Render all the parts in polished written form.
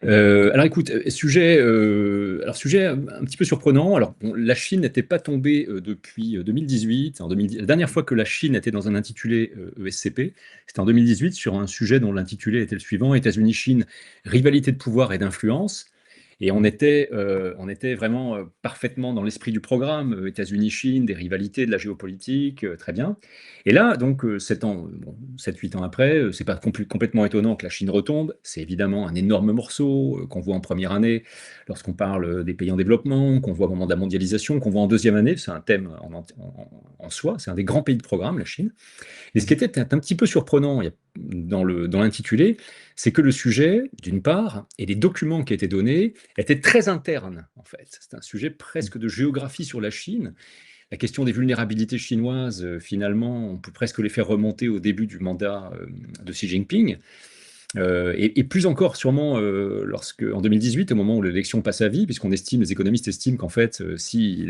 Alors écoute, sujet un petit peu surprenant. Alors bon, la Chine n'était pas tombée depuis 2018. La dernière fois que la Chine était dans un intitulé ESCP, c'était en 2018 sur un sujet dont l'intitulé était le suivant: États-Unis-Chine, rivalité de pouvoir et d'influence. Et on était vraiment parfaitement dans l'esprit du programme, États-Unis-Chine, des rivalités, de la géopolitique, très bien. Et là, donc, 7 ans, bon, 7-8 ans après, c'est pas complètement étonnant que la Chine retombe. C'est évidemment un énorme morceau qu'on voit en première année lorsqu'on parle des pays en développement, qu'on voit au moment de la mondialisation, qu'on voit en deuxième année. C'est un thème en soi. C'est un des grands pays de programme, la Chine. Et ce qui était un petit peu surprenant dans l'intitulé, c'est que le sujet, d'une part, et les documents qui étaient donnés étaient très internes, en fait. C'est un sujet presque de géographie sur la Chine. La question des vulnérabilités chinoises, finalement, on peut presque les faire remonter au début du mandat de Xi Jinping. Et plus encore, sûrement, en 2018, au moment où l'élection passe à vie, puisqu'on estime, les économistes estiment qu'en fait, si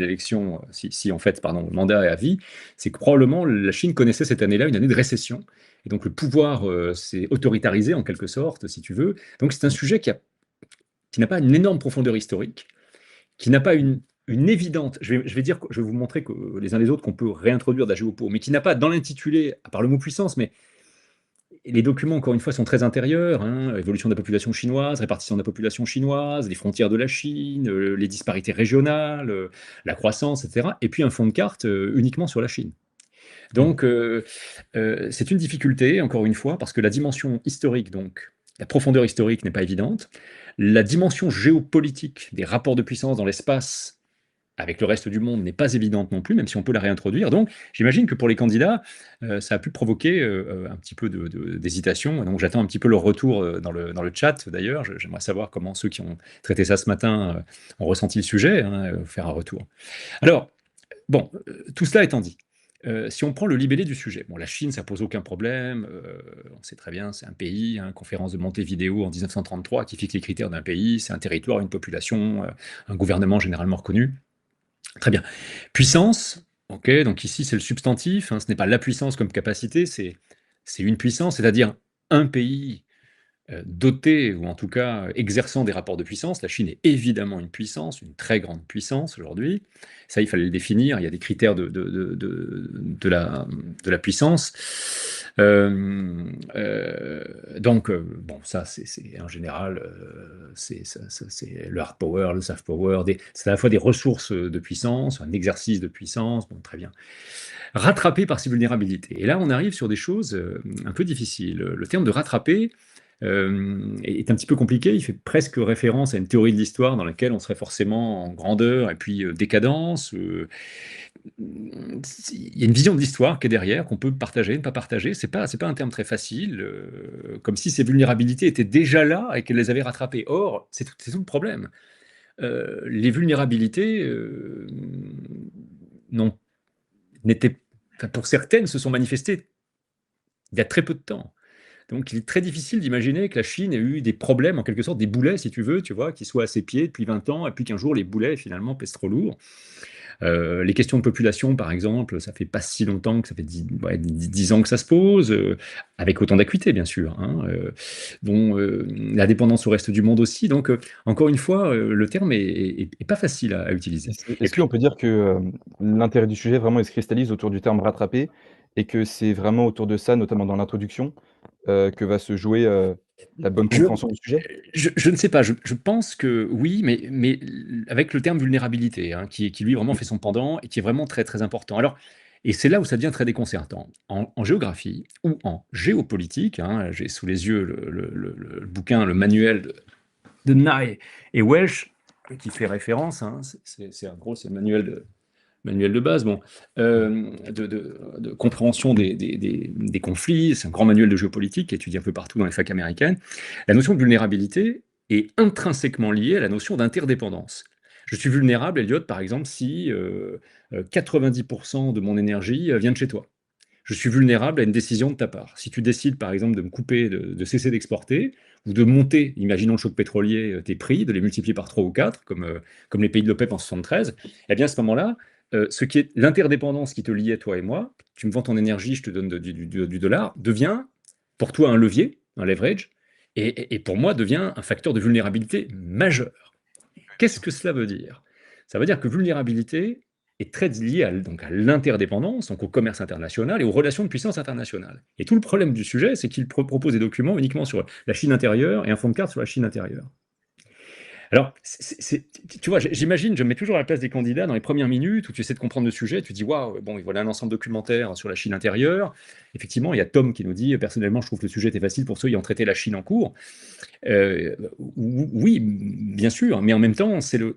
en fait, pardon, le mandat est à vie, c'est que probablement la Chine connaissait cette année-là une année de récession. Et donc le pouvoir s'est autoritarisé en quelque sorte, si tu veux. Donc c'est un sujet qui n'a pas une énorme profondeur historique, qui n'a pas une évidente. Je vais vous montrer que les uns les autres qu'on peut réintroduire de la géopo, mais qui n'a pas dans l'intitulé, à part le mot puissance, mais les documents, encore une fois, sont très intérieurs, hein, évolution de la population chinoise, répartition de la population chinoise, les frontières de la Chine, les disparités régionales, la croissance, etc. Et puis un fond de carte uniquement sur la Chine. Donc, c'est une difficulté, encore une fois, parce que la dimension historique, donc, la profondeur historique n'est pas évidente. La dimension géopolitique des rapports de puissance dans l'espace avec le reste du monde n'est pas évidente non plus, même si on peut la réintroduire. Donc, j'imagine que pour les candidats, ça a pu provoquer un petit peu d'hésitation. Donc, j'attends un petit peu leur retour dans le chat, d'ailleurs. J'aimerais savoir comment ceux qui ont traité ça ce matin ont ressenti le sujet, hein, faire un retour. Alors, bon, tout cela étant dit, si on prend le libellé du sujet, bon, la Chine, ça pose aucun problème. On sait très bien, c'est un pays, hein, conférence de Montevideo en 1933 qui fixe les critères d'un pays, c'est un territoire, une population, un gouvernement généralement reconnu. Très bien. Puissance, ok, donc ici c'est le substantif, hein, ce n'est pas la puissance comme capacité, c'est une puissance, c'est-à-dire un pays doté, ou en tout cas exerçant des rapports de puissance. La Chine est évidemment une puissance, une très grande puissance aujourd'hui. Ça, il fallait le définir, il y a des critères de la puissance. Bon, ça, c'est en général, c'est le hard power, le soft power, c'est à la fois des ressources de puissance, un exercice de puissance, bon, très bien. Rattrapé par ses vulnérabilités. Et là, on arrive sur des choses un peu difficiles. Le terme de rattraper est un petit peu compliqué. Il fait presque référence à une théorie de l'histoire dans laquelle on serait forcément en grandeur et puis décadence. Il y a une vision de l'histoire qui est derrière, qu'on peut partager, ne pas partager. C'est pas un terme très facile, comme si ces vulnérabilités étaient déjà là et qu'elle les avait rattrapées. Or, c'est tout le problème. Les vulnérabilités n'ont n'étaient, enfin, pour certaines, se sont manifestées il y a très peu de temps. Donc, il est très difficile d'imaginer que la Chine ait eu des problèmes, en quelque sorte, des boulets, si tu veux, tu vois, qui soient à ses pieds depuis 20 ans, et puis qu'un jour, les boulets, finalement, pèsent trop lourd. Les questions de population, par exemple, ça fait pas si longtemps que ça fait 10 ans que ça se pose, avec autant d'acuité, bien sûr, hein, la dépendance au reste du monde aussi. Donc, encore une fois, le terme est pas facile à utiliser. Et Est-ce puis, qu'on peut dire que l'intérêt du sujet vraiment il se cristallise autour du terme rattraper et que c'est vraiment autour de ça, notamment dans l'introduction, que va se jouer la bonne Je, compréhension du sujet? je ne sais pas, je pense que oui, mais avec le terme vulnérabilité, hein, qui lui vraiment Mmh. fait son pendant et qui est vraiment très très important. Alors, et c'est là où ça devient très déconcertant. En géographie ou en géopolitique, hein, j'ai sous les yeux le bouquin, le manuel de Nye et Welsh, qui fait référence, hein, en gros, c'est le manuel de base, bon, de compréhension des conflits. C'est un grand manuel de géopolitique qui est étudié un peu partout dans les facs américaines. La notion de vulnérabilité est intrinsèquement liée à la notion d'interdépendance. Je suis vulnérable, Elliot, par exemple, si 90% de mon énergie vient de chez toi. Je suis vulnérable à une décision de ta part. Si tu décides, par exemple, de me couper, de cesser d'exporter, ou de monter, imaginons le choc pétrolier, tes prix, de les multiplier par 3 ou 4, comme les pays de l'OPEP en 73, eh bien à ce moment-là, ce qui est l'interdépendance qui te liait, toi et moi, tu me vends ton énergie, je te donne du dollar, devient pour toi un levier, un leverage, et pour moi devient un facteur de vulnérabilité majeur. Qu'est-ce que cela veut dire? Ça veut dire que vulnérabilité est très liée donc à l'interdépendance, donc au commerce international et aux relations de puissance internationale. Et tout le problème du sujet, c'est qu'il propose des documents uniquement sur la Chine intérieure et un fond de carte sur la Chine intérieure. Alors, tu vois, j'imagine, je me mets toujours à la place des candidats dans les premières minutes où tu essaies de comprendre le sujet, tu dis, waouh, bon, voilà un ensemble documentaire sur la Chine intérieure. Effectivement, il y a Tom qui nous dit, personnellement, je trouve que le sujet était facile pour ceux ayant traité la Chine en cours. Oui, bien sûr, mais en même temps, il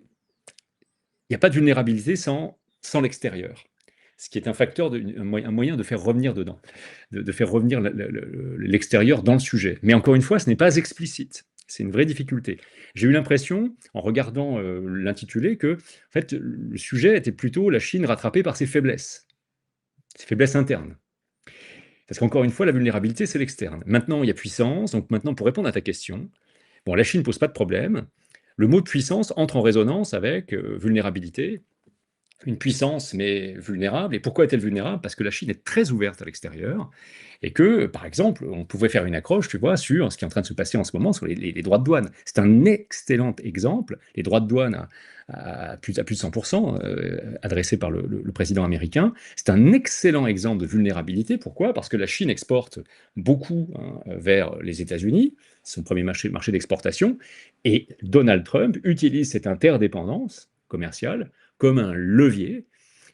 n'y a pas de vulnérabilité sans l'extérieur, ce qui est un facteur, un moyen de faire revenir dedans, de faire revenir l'extérieur dans le sujet. Mais encore une fois, ce n'est pas explicite. C'est une vraie difficulté. J'ai eu l'impression, en regardant l'intitulé, que en fait, le sujet était plutôt la Chine rattrapée par ses faiblesses internes. Parce qu'encore une fois, la vulnérabilité, c'est l'externe. Maintenant, il y a puissance. Donc maintenant, pour répondre à ta question, bon, la Chine ne pose pas de problème. Le mot de puissance entre en résonance avec vulnérabilité. Une puissance, mais vulnérable. Et pourquoi est-elle vulnérable? Parce que la Chine est très ouverte à l'extérieur et que, par exemple, on pouvait faire une accroche, tu vois, sur ce qui est en train de se passer en ce moment sur les droits de douane. C'est un excellent exemple. Les droits de douane à plus de 100% adressés par le président américain. C'est un excellent exemple de vulnérabilité. Pourquoi? Parce que la Chine exporte beaucoup vers les États-Unis, son premier marché d'exportation, et Donald Trump utilise cette interdépendance commerciale comme un levier,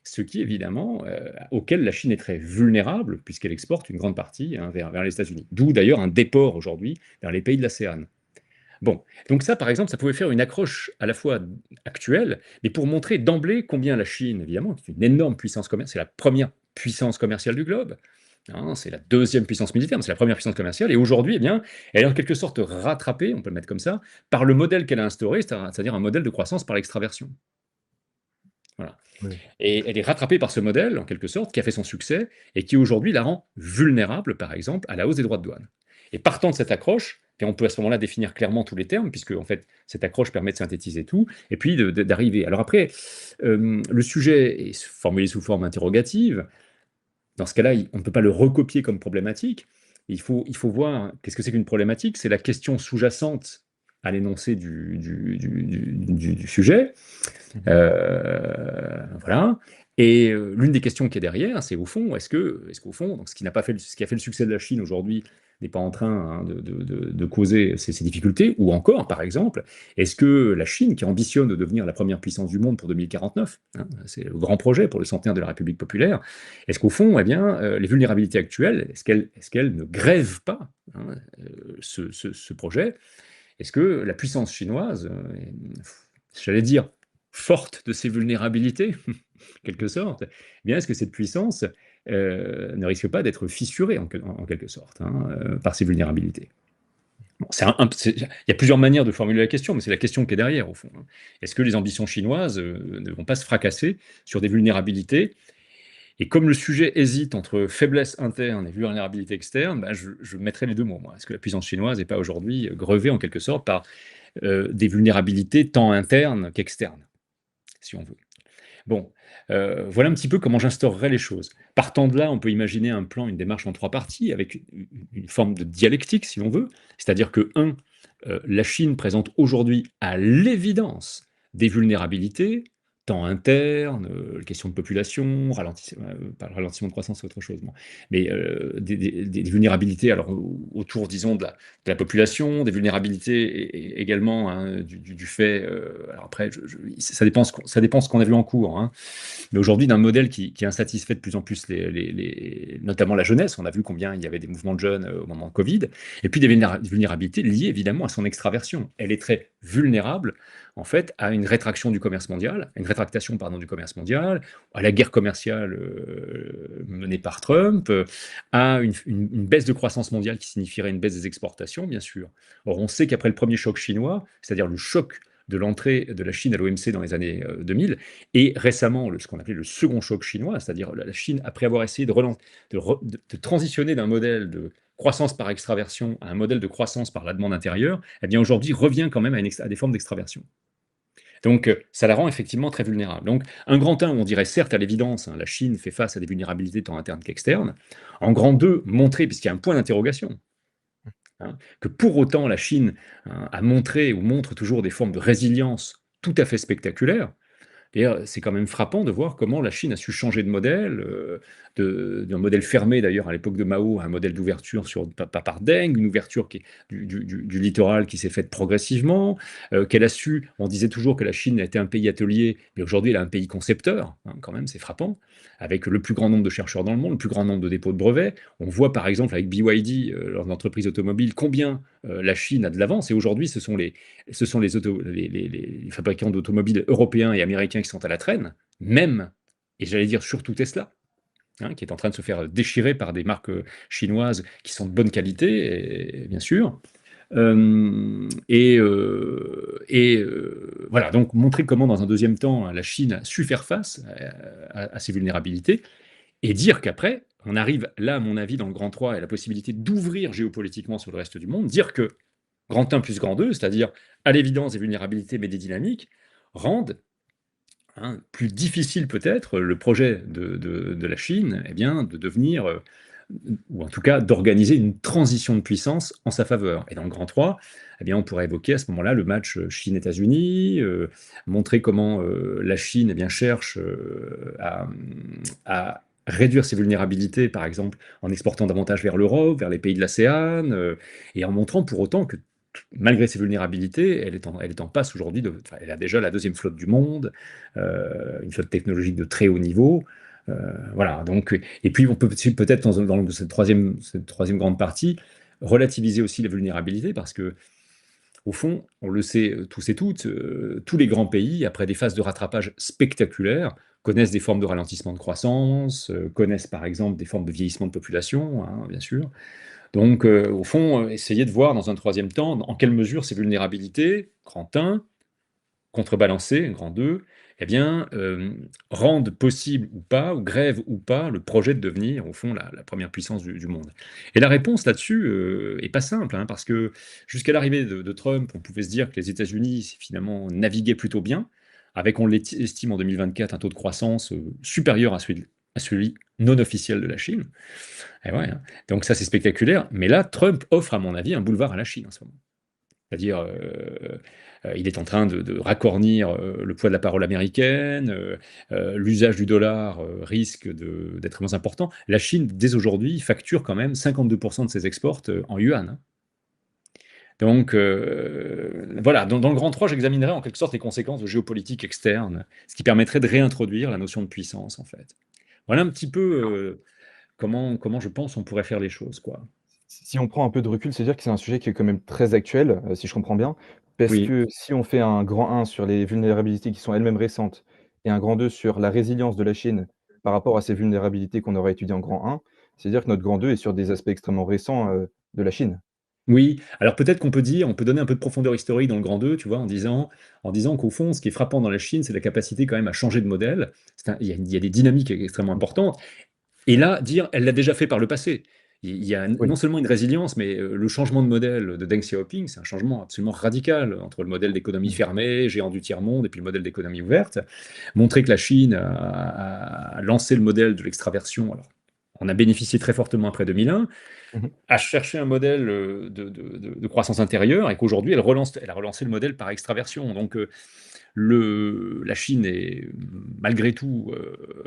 ce qui évidemment, auquel la Chine est très vulnérable, puisqu'elle exporte une grande partie vers les États-Unis. D'où d'ailleurs un déport aujourd'hui vers les pays de l'ASEAN. Bon, donc ça, par exemple, ça pouvait faire une accroche à la fois actuelle, mais pour montrer d'emblée combien la Chine, évidemment, est une énorme puissance commerciale, c'est la première puissance commerciale du globe, hein, c'est la deuxième puissance militaire, mais c'est la première puissance commerciale, et aujourd'hui, eh bien, elle est en quelque sorte rattrapée, on peut le mettre comme ça, par le modèle qu'elle a instauré, c'est-à-dire un modèle de croissance par l'extraversion. Voilà. Oui. Et elle est rattrapée par ce modèle, en quelque sorte, qui a fait son succès et qui aujourd'hui la rend vulnérable, par exemple, à la hausse des droits de douane. Et partant de cette accroche, et on peut à ce moment-là définir clairement tous les termes, puisque en fait, cette accroche permet de synthétiser tout, et puis d'arriver. Alors après, le sujet est formulé sous forme interrogative. Dans ce cas-là, on ne peut pas le recopier comme problématique. Il faut voir qu'est-ce que c'est qu'une problématique. C'est la question sous-jacente à l'énoncé du sujet. Voilà. Et l'une des questions qui est derrière, c'est au fond, est-ce qu'au fond, donc ce qui a fait le succès de la Chine aujourd'hui n'est pas en train de causer ces difficultés, ou encore, par exemple, est-ce que la Chine, qui ambitionne de devenir la première puissance du monde pour 2049, hein, c'est le grand projet pour le centenaire de la République populaire, est-ce qu'au fond, eh bien, les vulnérabilités actuelles, est-ce qu'elles ne grèvent pas hein, ce projet? Est-ce que la puissance chinoise, j'allais dire, forte de ses vulnérabilités, en quelque sorte, eh bien, est-ce que cette puissance ne risque pas d'être fissurée, en quelque sorte, hein, par ses vulnérabilités? Bon, il y a plusieurs manières de formuler la question, mais c'est la question qui est derrière, au fond. Hein. Est-ce que les ambitions chinoises ne vont pas se fracasser sur des vulnérabilités? Et comme le sujet hésite entre faiblesse interne et vulnérabilité externe, bah, je mettrai les deux mots, moi. Est-ce que la puissance chinoise n'est pas aujourd'hui grevée, en quelque sorte, par des vulnérabilités tant internes qu'externes, si on veut? Bon, voilà un petit peu comment j'instaurerais les choses. Partant de là, on peut imaginer un plan, une démarche en 3 parties, avec une forme de dialectique, si l'on veut. C'est-à-dire que, la Chine présente aujourd'hui, à l'évidence, des vulnérabilités, tant internes, question de population, pas le ralentissement de croissance, c'est autre chose, bon. Mais, des vulnérabilités, alors, autour, disons, de la population, des vulnérabilités également, hein, du fait, alors après, ça dépend ce qu'on a vu en cours, hein. Mais aujourd'hui, d'un modèle qui insatisfait de plus en plus notamment la jeunesse. On a vu combien il y avait des mouvements de jeunes au moment de Covid. Et puis des vulnérabilités liées évidemment à son extraversion. Elle est très vulnérable, en fait, à une rétraction du commerce mondial, une rétractation, pardon, du commerce mondial, à la guerre commerciale menée par Trump, à une baisse de croissance mondiale qui signifierait une baisse des exportations, bien sûr. Or, on sait qu'après le premier choc chinois, c'est-à-dire le choc de l'entrée de la Chine à l'OMC dans les années 2000, et récemment ce qu'on appelait le second choc chinois, c'est-à-dire la Chine, après avoir essayé de transitionner d'un modèle de croissance par extraversion à un modèle de croissance par la demande intérieure, eh bien aujourd'hui revient quand même à des formes d'extraversion. Donc ça la rend effectivement très vulnérable. Donc un grand 1, on dirait certes à l'évidence, hein, la Chine fait face à des vulnérabilités tant internes qu'externes. En grand 2, montrer, puisqu'il y a un point d'interrogation, que pour autant la Chine a montré ou montre toujours des formes de résilience tout à fait spectaculaires. D'ailleurs, c'est quand même frappant de voir comment la Chine a su changer de modèle, d'un modèle fermé d'ailleurs à l'époque de Mao, à un modèle d'ouverture pas par Deng, une ouverture du littoral qui s'est faite progressivement, qu'elle a su, on disait toujours que la Chine était un pays atelier, mais aujourd'hui elle est un pays concepteur, quand même, c'est frappant, avec le plus grand nombre de chercheurs dans le monde, le plus grand nombre de dépôts de brevets. On voit par exemple avec BYD, l'entreprise automobile, combien la Chine a de l'avance, et aujourd'hui ce sont les fabricants d'automobiles européens et américains qui sont à la traîne, même, et j'allais dire surtout Tesla, qui est en train de se faire déchirer par des marques chinoises qui sont de bonne qualité, bien sûr. Voilà, donc montrer comment dans un deuxième temps, la Chine a su faire face à ces vulnérabilités, et dire qu'après, on arrive là, à mon avis, dans le Grand 3 et la possibilité d'ouvrir géopolitiquement sur le reste du monde, dire que Grand 1 plus Grand 2, c'est-à-dire à l'évidence des vulnérabilités mais des dynamiques, rendent plus difficile peut-être le projet de la Chine, de devenir, ou en tout cas d'organiser une transition de puissance en sa faveur. Et dans le Grand 3, on pourrait évoquer à ce moment-là le match Chine-États-Unis, montrer comment la Chine cherche à réduire ses vulnérabilités, par exemple en exportant davantage vers l'Europe, vers les pays de l'ASEAN, et en montrant pour autant que malgré ses vulnérabilités, elle est en passe aujourd'hui, elle a déjà la deuxième flotte du monde, une flotte technologique de très haut niveau. Voilà, donc, et puis on peut peut-être dans cette troisième grande partie relativiser aussi les vulnérabilités parce que au fond, on le sait tous et toutes, tous les grands pays, après des phases de rattrapage spectaculaires, connaissent des formes de ralentissement de croissance, connaissent par exemple des formes de vieillissement de population, bien sûr. Donc, au fond, essayer de voir dans un troisième temps en quelle mesure ces vulnérabilités, grand 1, contrebalancées, grand 2, rendent possible ou pas, ou grèvent ou pas, le projet de devenir, au fond, la première puissance du monde. Et la réponse là-dessus est pas simple, parce que jusqu'à l'arrivée de Trump, on pouvait se dire que les États-Unis, finalement, naviguaient plutôt bien, avec, on l'estime en 2024, un taux de croissance supérieur à celui non officiel de la Chine. Et ouais, donc ça, c'est spectaculaire. Mais là, Trump offre, à mon avis, un boulevard à la Chine en ce moment. C'est-à-dire, il est en train de racornir le poids de la parole américaine, l'usage du dollar risque d'être moins important. La Chine, dès aujourd'hui, facture quand même 52% de ses exports en yuan. Donc, voilà, dans le Grand 3, j'examinerai en quelque sorte les conséquences de géopolitique externe, ce qui permettrait de réintroduire la notion de puissance, en fait. Voilà un petit peu comment je pense on pourrait faire les choses, quoi. Si on prend un peu de recul, c'est-à-dire que c'est un sujet qui est quand même très actuel, si je comprends bien. Parce Oui. que si on fait un grand 1 sur les vulnérabilités qui sont elles-mêmes récentes et un grand 2 sur la résilience de la Chine par rapport à ces vulnérabilités qu'on aura étudiées en grand 1, c'est-à-dire que notre grand 2 est sur des aspects extrêmement récents, de la Chine. Oui, alors peut-être on peut donner un peu de profondeur historique dans le grand 2, tu vois, en disant qu'au fond, ce qui est frappant dans la Chine, c'est la capacité quand même à changer de modèle. Il y a des dynamiques extrêmement Mmh. importantes. Et là, dire, elle l'a déjà fait par le passé. Il y a Oui. non seulement une résilience, mais le changement de modèle de Deng Xiaoping, c'est un changement absolument radical entre le modèle d'économie Mmh. fermée, géant du tiers-monde, et puis le modèle d'économie ouverte. Montrer que la Chine a lancé le modèle de l'extraversion. Alors, on a bénéficié très fortement après 2001, Mmh mh. à chercher un modèle de croissance intérieure et qu'aujourd'hui, elle a relancé le modèle par extraversion. Donc, la Chine est malgré tout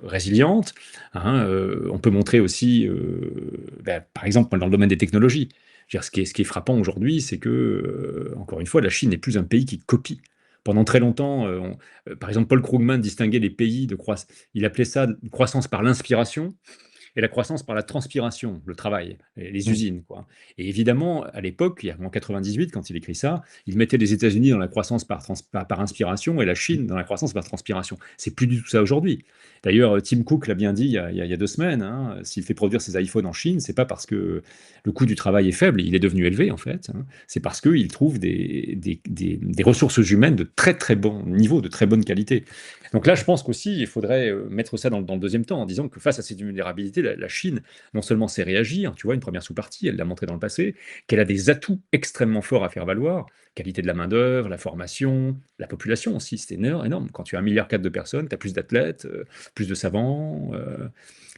résiliente. On peut montrer aussi, par exemple, dans le domaine des technologies. Je veux dire, ce qui est frappant aujourd'hui, c'est que, encore une fois, la Chine n'est plus un pays qui copie. Pendant très longtemps, par exemple, Paul Krugman distinguait les pays de croissance. Il appelait ça croissance par l'inspiration et la croissance par la transpiration, le travail, les Mmh. usines, quoi. Et évidemment, à l'époque, en 98, quand il écrit ça, il mettait les États-Unis dans la croissance par inspiration et la Mmh. Chine dans la croissance par transpiration. C'est plus du tout ça aujourd'hui. D'ailleurs, Tim Cook l'a bien dit il y a 2 semaines, s'il fait produire ses iPhones en Chine, c'est pas parce que le coût du travail est faible, il est devenu élevé en fait, c'est parce qu'il trouve des ressources humaines de très très bon niveau, de très bonne qualité. Donc là, je pense qu'aussi, il faudrait mettre ça dans le deuxième temps, en disant que face à ces vulnérabilités, la Chine, non seulement sait réagir, tu vois, une première sous-partie, elle l'a montré dans le passé, qu'elle a des atouts extrêmement forts à faire valoir, qualité de la main-d'œuvre, la formation, la population aussi, c'est énorme, énorme. Quand tu as 1,4 milliard de personnes, tu as plus d'athlètes, plus de savants,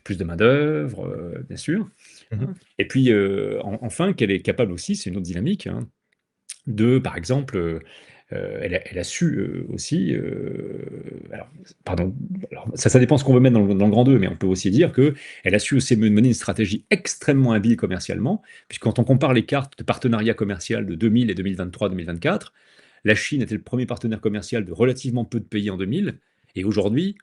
plus de main-d'œuvre, bien sûr. Mmh. Et puis, enfin, qu'elle est capable aussi, c'est une autre dynamique, hein, de, par exemple, elle a su aussi, alors, pardon, alors, ça dépend ce qu'on veut mettre dans le grand 2, mais on peut aussi dire qu'elle a su aussi mener une stratégie extrêmement habile commercialement, puisque quand on compare les cartes de partenariat commercial de 2000 et 2023-2024, la Chine était le premier partenaire commercial de relativement peu de pays en 2000, et aujourd'hui,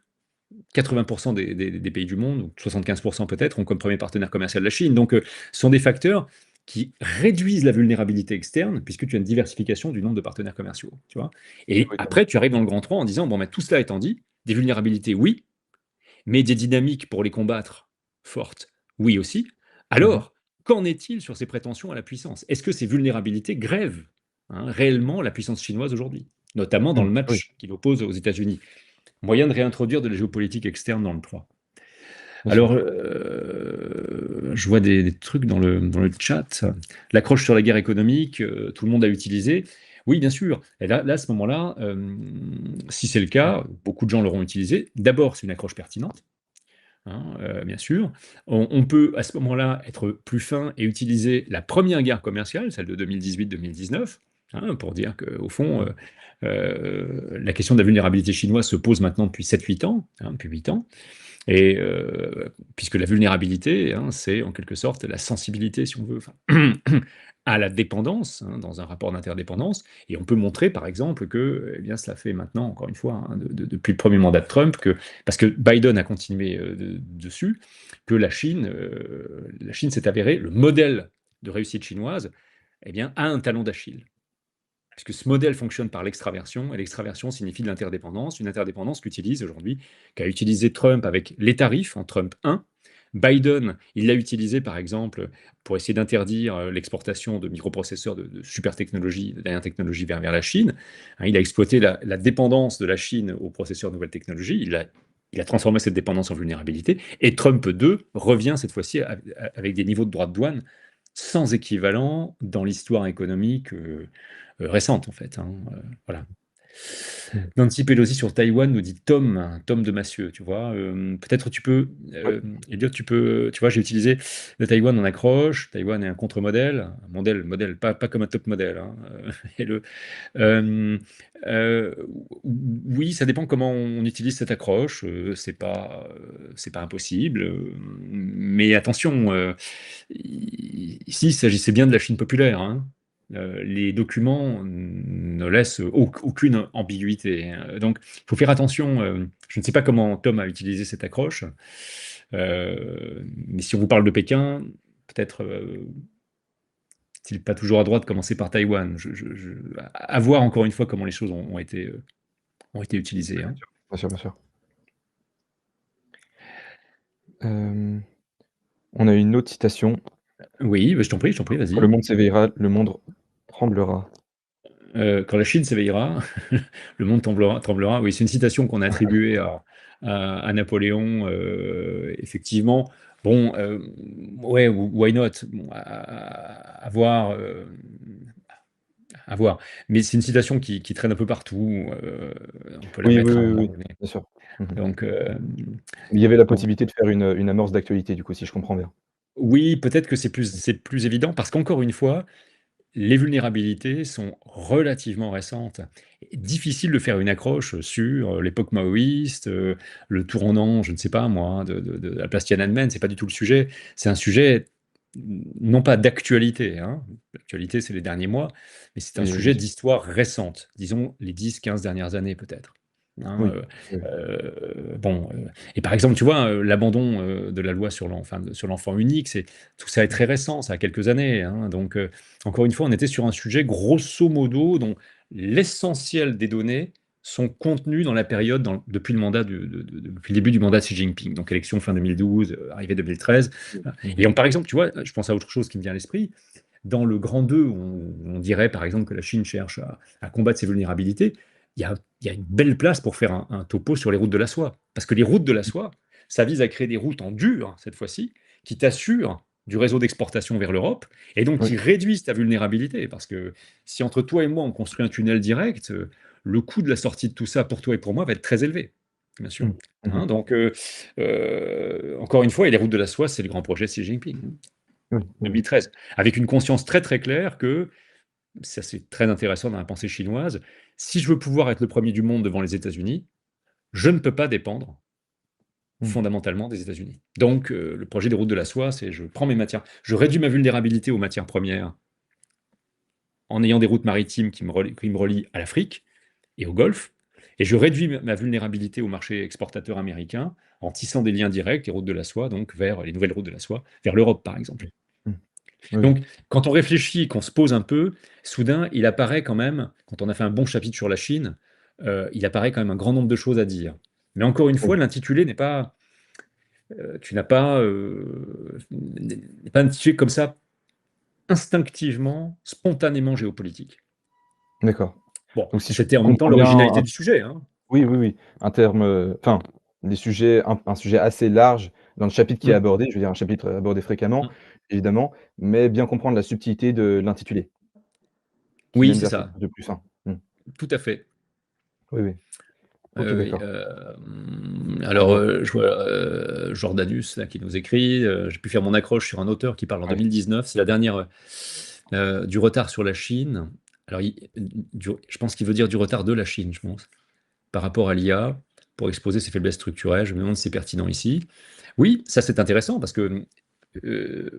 80% des pays du monde, ou 75% peut-être, ont comme premier partenaire commercial la Chine. Donc, ce sont des facteurs qui réduisent la vulnérabilité externe, puisque tu as une diversification du nombre de partenaires commerciaux. Tu vois. Et Oui, après, tu arrives dans le grand 3 en disant, bon, ben, tout cela étant dit, des vulnérabilités, oui, mais des dynamiques pour les combattre fortes, oui aussi. mmh. Alors, qu'en est-il sur ces prétentions à la puissance? Est-ce que ces vulnérabilités grèvent réellement la puissance chinoise aujourd'hui, notamment dans Mmh. le Oui, match qu'il oppose aux États-Unis? Moyen de réintroduire de la géopolitique externe dans le 3. bien Alors, sûr. je vois des trucs dans le chat. L'accroche sur la guerre économique, tout le monde a utilisé. Oui, bien sûr. Et là, à ce moment-là, si c'est le cas, beaucoup de gens l'auront utilisé. D'abord, c'est une accroche pertinente, hein, bien sûr. On peut, à ce moment-là, être plus fin et utiliser la première guerre commerciale, celle de 2018-2019, hein, pour dire qu'au fond, Mmh. la question de la vulnérabilité chinoise se pose maintenant depuis 7-8 ans, hein, depuis 8 ans. Et puisque la vulnérabilité, hein, c'est en quelque sorte la sensibilité, si on veut, enfin, à la dépendance, hein, dans un rapport d'interdépendance. Et on peut montrer, par exemple, que eh bien, cela fait maintenant, encore une fois, hein, depuis le premier mandat de Trump, parce que Biden a continué dessus, que la Chine s'est avérée le modèle de réussite chinoise, eh bien, a un talon d'Achille. Puisque ce modèle fonctionne par l'extraversion, et l'extraversion signifie de l'interdépendance, une interdépendance qu'a utilisé Trump avec les tarifs en Trump 1. Biden, il l'a utilisé par exemple pour essayer d'interdire l'exportation de microprocesseurs de super technologies, de dernière technologie vers la Chine. Hein, il a exploité la dépendance de la Chine aux processeurs de nouvelles technologies. Il a transformé cette dépendance en vulnérabilité. Et Trump 2 revient cette fois-ci avec des niveaux de droits de douane sans équivalent dans l'histoire économique récente, en fait. Hein, voilà. Mmh. Nancy Pelosi sur Taïwan nous dit Tom, Tom de Massieu, tu vois. Peut-être tu peux, Oui. Elliot, tu vois, j'ai utilisé le Taïwan en accroche. Taïwan est un contre-modèle, un modèle, pas comme un top modèle, hein, et euh, euh, oui, ça dépend comment on utilise cette accroche. C'est pas impossible. Mais attention, ici, il s'agissait bien de la Chine populaire, hein. Les documents ne laissent aucune ambiguïté. Donc, il faut faire attention. Je ne sais pas comment Tom a utilisé cette accroche, mais si on vous parle de Pékin, peut-être n'est-il pas toujours à droite de commencer par Taïwan. À voir encore une fois comment les choses ont été utilisées. Hein. Bien sûr, bien sûr. Hem, on a une autre citation: Oui, bah, je t'en prie, «Quand le vas-y. monde s'éveillera, le monde tremblera». Quand la Chine s'éveillera, le monde tremblera. Oui, c'est une citation qu'on a attribuée à Napoléon. Effectivement, bon, ouais, why not? Bon, à voir. À voir. Mais c'est une citation qui traîne un peu partout. On peut la Oui, oui, mettre à un oui, moment oui, donné. bien sûr. Mmh mh. Donc, Il y avait la bon, possibilité de faire une amorce d'actualité, du coup, si je comprends bien. oui, peut-être que c'est plus évident parce qu'encore une fois, les vulnérabilités sont relativement récentes. Difficile de faire une accroche sur l'époque maoïste, le tournant, je ne sais pas moi, hein, de la place Tiananmen, c'est pas du tout le sujet. C'est un sujet, non pas d'actualité, hein. L'actualité, c'est les derniers mois, mais c'est un Oui, oui, bien sujet sûr. d'histoire récente, disons les 10-15 dernières années peut-être. Hein, Oui, oui. bon, et par exemple, tu vois, l'abandon de la loi sur l'enfant unique, tout ça est Mmh. très récent, ça a quelques années. Hein, donc, encore une fois, on était sur un sujet grosso modo dont l'essentiel des données sont contenues dans la période depuis depuis le début du mandat de Xi Jinping, donc élection fin 2012, arrivée 2013. Mmh. Et par exemple, tu vois, je pense à autre chose qui me vient à l'esprit. Dans le grand 2, on dirait par exemple que la Chine cherche à combattre ses vulnérabilités. Il y a une belle place pour faire un topo sur les routes de la soie. Parce que les routes de la soie, ça vise à créer des routes en dur, cette fois-ci, qui t'assurent du réseau d'exportation vers l'Europe, et donc Oui. qui réduisent ta vulnérabilité. Parce que si entre toi et moi, on construit un tunnel direct, le coût de la sortie de tout ça pour toi et pour moi va être très élevé, bien sûr. Mmh. Mmh mh. Hein, donc, encore une fois, et les routes de la soie, c'est le grand projet de Xi Jinping. Oui, oui, oui. 2013, avec une conscience très très claire que, ça c'est très intéressant dans la pensée chinoise, si je veux pouvoir être le premier du monde devant les États-Unis, je ne peux pas dépendre Mmh. fondamentalement des États-Unis. Donc, le projet des routes de la soie, c'est je prends mes matières, je réduis ma vulnérabilité aux matières premières en ayant des routes maritimes qui me relient à l'Afrique et au Golfe, et je réduis ma vulnérabilité au marché exportateur américain en tissant des liens directs, les routes de la soie, donc vers les nouvelles routes de la soie, vers l'Europe par exemple. Mmh. Oui, oui. Donc, quand on réfléchit, qu'on se pose un peu, soudain, il apparaît quand même, quand on a fait un bon chapitre sur la Chine, il apparaît quand même un grand nombre de choses à dire. Mais encore une Oui. fois, l'intitulé n'est pas, tu n'as pas, n'est pas intitulé comme ça, instinctivement, spontanément géopolitique. D'accord. Bon, Donc si je c'était en même temps comprends bien l'originalité un du sujet, hein. oui, oui, oui, un terme, enfin, des sujets un sujet assez large dans le chapitre qui est Mmh, abordé, je veux dire un chapitre abordé fréquemment, mmh. évidemment, mais bien comprendre la subtilité de l'intitulé, qui Oui, mène c'est vers quelque ça, chose de plus fin. Mmh. tout à fait. Oui, oui. OK, Oui, d'accord. alors, Alors je vois, Jordanus là qui nous écrit, j'ai pu faire mon accroche sur un auteur qui parle en ouais, 2019, c'est la dernière, du retard sur la Chine. Alors je pense qu'il veut dire du retard de la Chine, je pense, par rapport à l'IA, pour exposer ses faiblesses structurelles. Je me demande si c'est pertinent ici. Oui, ça c'est intéressant parce que,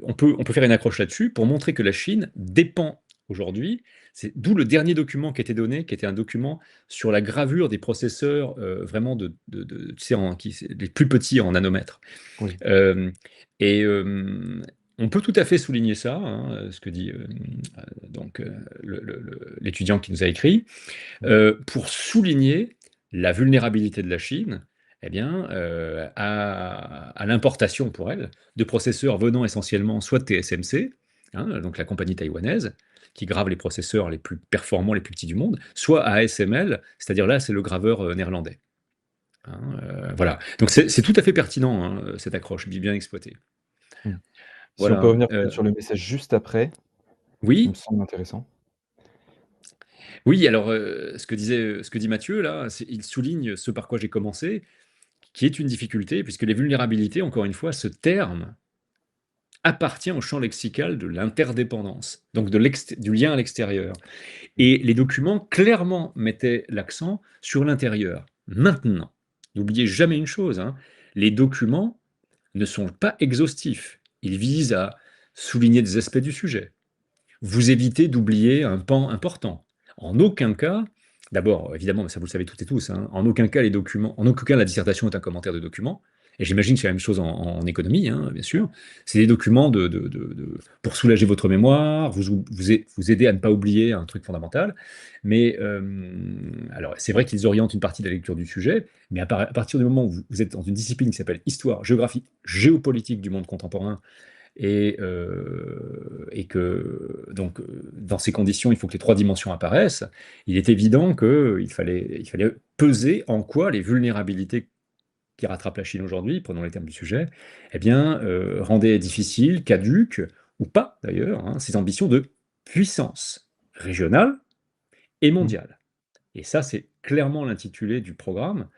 on peut faire une accroche là-dessus pour montrer que la Chine dépend aujourd'hui, c'est d'où le dernier document qui a été donné, qui était un document sur la gravure des processeurs, vraiment tu sais, les plus petits en nanomètres. oui. Hem et on peut tout à fait souligner ça, hein, ce que dit, donc l'étudiant qui nous a écrit, Mmh. pour souligner la vulnérabilité de la Chine, eh bien, à l'importation pour elle de processeurs venant essentiellement soit de TSMC, hein, donc la compagnie taïwanaise, qui grave les processeurs les plus performants, les plus petits du monde, soit à ASML, c'est-à-dire là, c'est le graveur, néerlandais, hein, voilà. Donc c'est tout à fait pertinent, hein, cette accroche, bien exploitée. Mmh. Si on peut Voilà, revenir peut-être sur le message juste après, qui me oui, semble intéressant. oui, alors, ce que dit Mathieu là, il souligne ce par quoi j'ai commencé, qui est une difficulté, puisque les vulnérabilités, encore une fois, ce terme appartient au champ lexical de l'interdépendance, donc du lien à l'extérieur. Mmh. Et les documents clairement mettaient l'accent sur l'intérieur. Maintenant, n'oubliez jamais une chose, hein, les documents ne sont pas exhaustifs. Ils visent à souligner des aspects du sujet. Vous évitez d'oublier un pan important. En aucun cas, d'abord, évidemment, ça vous le savez toutes et tous, hein, en aucun cas la dissertation est un commentaire de document. Et j'imagine que c'est la même chose en économie, hein, bien sûr. C'est des documents pour soulager votre mémoire, vous aider à ne pas oublier un truc fondamental. Mais alors, c'est vrai qu'ils orientent une partie de la lecture du sujet, mais à partir du moment où vous êtes dans une discipline qui s'appelle histoire, géographie, géopolitique du monde contemporain, et que donc dans ces conditions, il faut que les trois dimensions apparaissent. Il est évident qu'il fallait peser en quoi les vulnérabilités qui rattrapent la Chine aujourd'hui, prenons les termes du sujet, eh bien, rendaient difficile, caduque, ou pas d'ailleurs, hein, ses ambitions de puissance régionale et Mmh. mondiale. Et ça, c'est clairement l'intitulé du programme.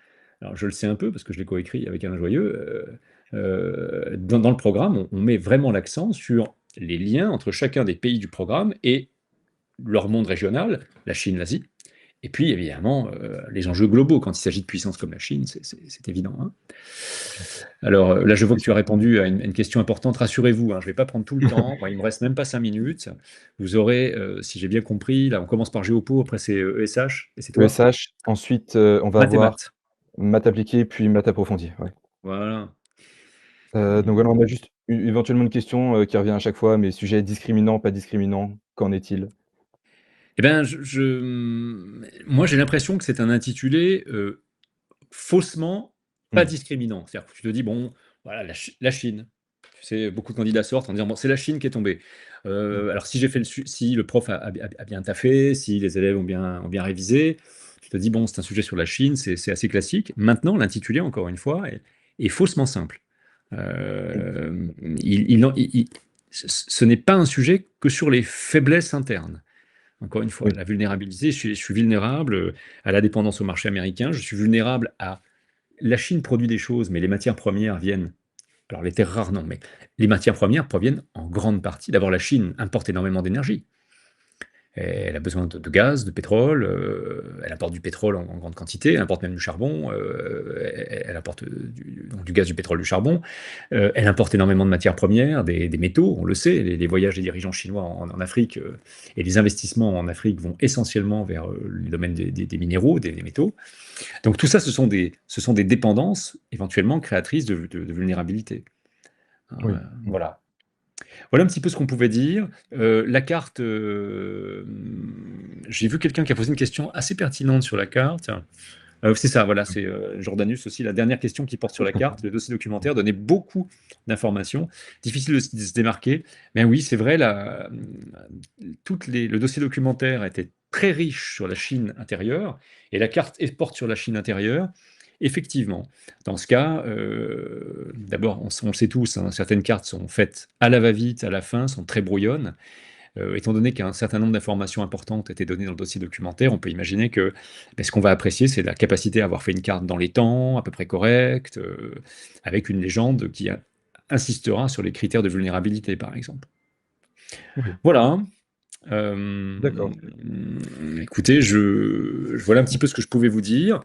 Alors, je le sais un peu parce que je l'ai coécrit avec Alain Joyeux. Dans le programme, on met vraiment l'accent sur les liens entre chacun des pays du programme et leur monde régional, la Chine, l'Asie. Et puis, évidemment, les enjeux globaux. Quand il s'agit de puissances comme la Chine, c'est évident, hein. Alors là, je vois que tu as répondu à une question importante. Rassurez-vous, hein, je ne vais pas prendre tout le temps. Moi, il me reste même pas 5 minutes. Vous aurez, si j'ai bien compris, là, on commence par Géopo, après c'est ESH, et c'est toi? ESH, ensuite, on va avoir Mathémates. maths appliquées, puis maths approfondies, ouais. Voilà. Donc voilà, on a juste éventuellement une question, qui revient à chaque fois, mais sujet discriminant, pas discriminant, qu'en est-il? Eh bien, moi, j'ai l'impression que c'est un intitulé faussement pas Mmh. discriminant. C'est-à-dire que tu te dis, bon, voilà, la Chine. Tu sais, beaucoup de candidats sortent en disant, bon, c'est la Chine qui est tombée. Mmh. Alors, si le prof a bien taffé, si les élèves ont bien révisé, tu te dis, bon, c'est un sujet sur la Chine, c'est assez classique. Maintenant, l'intitulé, encore une fois, est faussement simple. Mmh. Euh, ce n'est pas un sujet que sur les faiblesses internes. Encore une fois, Oui. la vulnérabilité, je suis vulnérable à la dépendance au marché américain, je suis vulnérable à la Chine produit des choses, mais les matières premières viennent alors les terres rares non, mais les matières premières proviennent en grande partie. D'abord, la Chine importe énormément d'énergie. Elle a besoin de gaz, de pétrole, elle apporte du pétrole en grande quantité, elle importe même du charbon, elle apporte donc du gaz, du pétrole, du charbon. Elle importe énormément de matières premières, des métaux, on le sait, les voyages des dirigeants chinois en Afrique et les investissements en Afrique vont essentiellement vers le domaine des minéraux, des métaux. Donc tout ça, ce sont des dépendances éventuellement créatrices de vulnérabilité. Oui. Voilà. Voilà un petit peu ce qu'on pouvait dire. La carte, j'ai vu quelqu'un qui a posé une question assez pertinente sur la carte. C'est ça, voilà, c'est Jordanus aussi. La dernière question qui porte sur la carte, le dossier documentaire donnait beaucoup d'informations. Difficile de se démarquer. Mais oui, c'est vrai, le dossier documentaire était très riche sur la Chine intérieure et la carte porte sur la Chine intérieure. Effectivement, dans ce cas, d'abord, on le sait tous, hein, certaines cartes sont faites à la va-vite, à la fin, sont très brouillonnes. Étant donné qu'un certain nombre d'informations importantes étaient données dans le dossier documentaire, on peut imaginer que ce qu'on va apprécier, c'est la capacité à avoir fait une carte dans les temps, à peu près correcte, avec une légende qui insistera sur les critères de vulnérabilité, par exemple. OK. Voilà. Euh, D'accord. Écoutez, voilà un petit peu ce que je pouvais vous dire.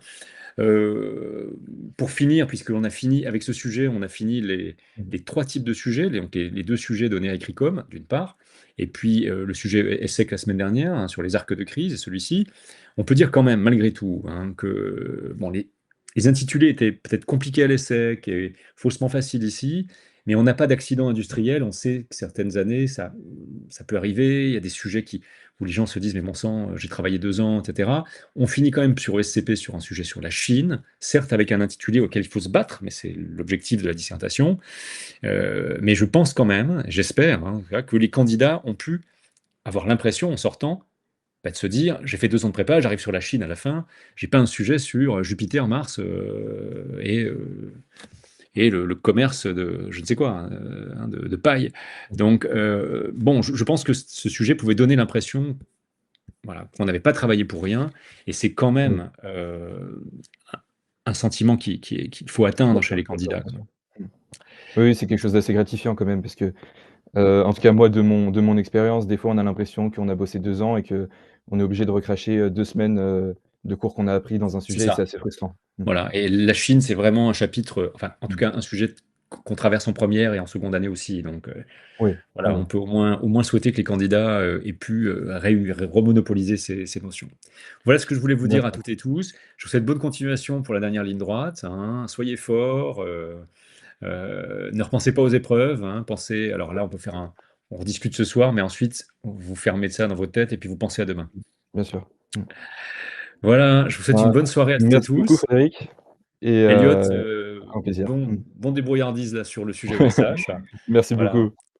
Euh, pour finir, puisque l'on a fini avec ce sujet, on a fini les trois types de sujets, donc les deux sujets donnés à Ecricom, d'une part, et puis le sujet ESSEC la semaine dernière, hein, sur les arcs de crise, et celui-ci. On peut dire quand même, malgré tout, hein, que bon, les intitulés étaient peut-être compliqués à l'ESSEC et faussement faciles ici, mais on n'a pas d'accident industriel. On sait que certaines années, ça peut arriver. Il y a des sujets où les gens se disent, mais mon sang, j'ai travaillé 2 ans, etc. On finit quand même sur SCP sur un sujet sur la Chine, certes avec un intitulé auquel il faut se battre, mais c'est l'objectif de la dissertation. Mais je pense quand même, j'espère, hein, que les candidats ont pu avoir l'impression en sortant de se dire, j'ai fait 2 ans de prépa, j'arrive sur la Chine à la fin, j'ai pas un sujet sur Jupiter, Mars et le commerce de je ne sais quoi, hein, de paille. Donc, bon, je pense que ce sujet pouvait donner l'impression, voilà, qu'on n'avait pas travaillé pour rien, et c'est quand Oui. même un sentiment qu'il faut atteindre chez les Bien sûr, candidats, bien quoi. sûr. Oui, oui, c'est quelque chose d'assez gratifiant quand même parce que, en tout cas moi de mon expérience, des fois on a l'impression qu'on a bossé 2 ans et qu'on est obligé de recracher, 2 semaines, de cours qu'on a appris dans un C'est sujet et c'est ça. assez frustrant. Voilà. Et la Chine, c'est vraiment un chapitre, enfin, en tout Mmh. cas, un sujet qu'on traverse en première et en seconde année aussi. Donc, Oui, voilà, oui, on peut au moins souhaiter que les candidats aient pu remonopoliser ces notions. Voilà ce que je voulais vous bien dire à sûr. toutes et tous. Je vous souhaite bonne continuation pour la dernière ligne droite, hein. Soyez forts. Ne repensez pas aux épreuves, hein. Pensez. Alors là, on rediscute ce soir, mais ensuite, vous fermez ça dans votre tête et puis vous pensez à demain. Bien sûr. Mmh. Voilà, je vous souhaite une Bah, bonne soirée à toutes et merci beaucoup tous. Frédéric et Elliot, un plaisir. bon, Mmh. bon débrouillardise là sur le sujet ESH. Merci Voilà. beaucoup.